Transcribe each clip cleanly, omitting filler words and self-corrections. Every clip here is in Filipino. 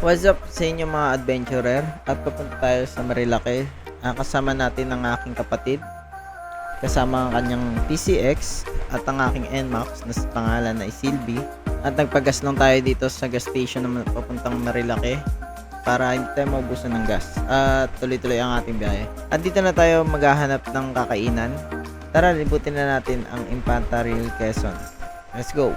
What's up sa inyo mga adventurer? At papunta tayo sa Marilake. Kasama natin ang aking kapatid. Kasama ang kanyang PCX at ang aking NMAX na sa pangalan na Silby. At nagpagas lang tayo dito sa gas station na papuntang Marilake para hindi tayo maubusan ng gas. At tuloy-tuloy ang ating biyahe. At dito na tayo maghahanap ng kakainan. Tara, libutin na natin ang Infanta Real Quezon. Let's go!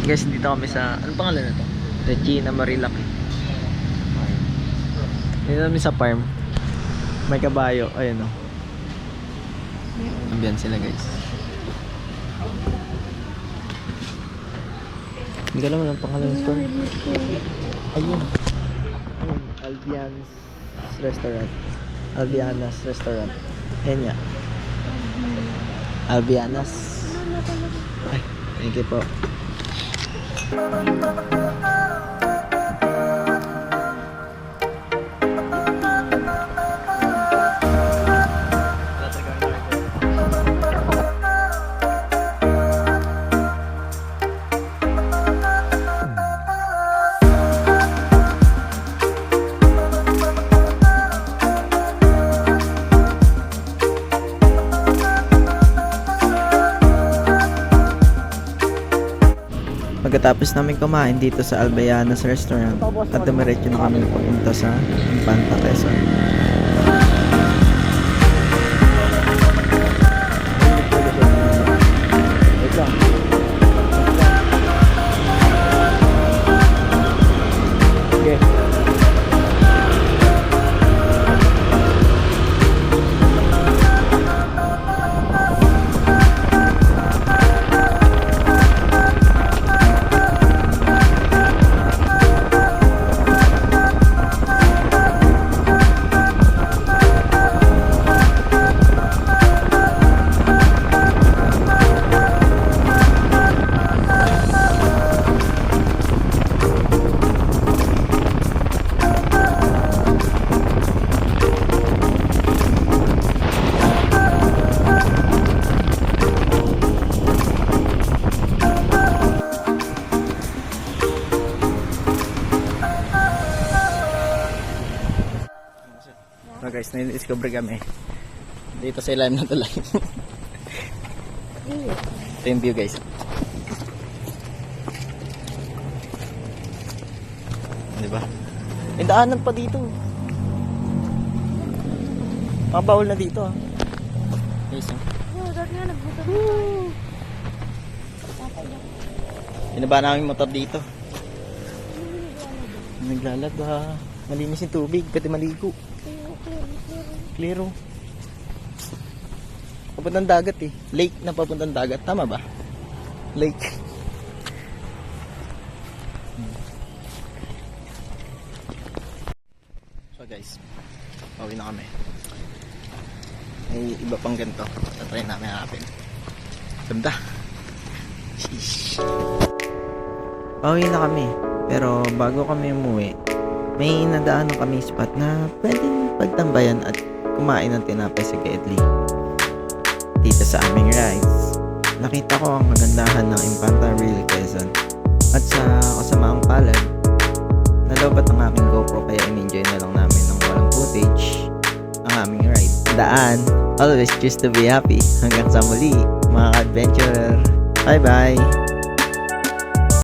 Guys, dito kami sa, ano pangalan na to? Regina Marilake. Dito kami sa farm. May kabayo, ayun o. Ambiyan sila guys. Hindi ko alam ang pangalan ng store. Ayun. Albian's Restaurant. Albiana's Restaurant. Ayan nga. Albiana's. Ay, thank you po. Pagkatapos namin kumain dito sa Albiana's Restaurant at dumiretso na kami papunta sa Infanta Quezon. So guys, na-discover kami dito sa ilalim ng tulay. Ito yung view guys. Diba? May daanan pa dito. Bawal na dito guys. Binaba namin motor dito. Naglalaba. Malinis yung tubig, pwede maligo. Klaro. Papuntang dagat eh. Lake na papuntang dagat. Tama ba? Lake. So guys, pauwi na kami. May iba pang ganito. Tatry namin hanapin. Ganda. Sheesh. Pauwi na kami. Pero bago kami umuwi, may nadaanan kami spot na pwedeng pagtambayan at kumain ng tinapay sa Gedli. Dito sa aming rides, nakita ko ang kagandahan ng Infanta Real Quezon. At sa kasamaang palad, nalobat ang aking GoPro kaya in-enjoy na lang namin ng walang footage ang aming ride. Daan, always choose to be happy. Hanggang sa muli, mga adventurer. Bye bye!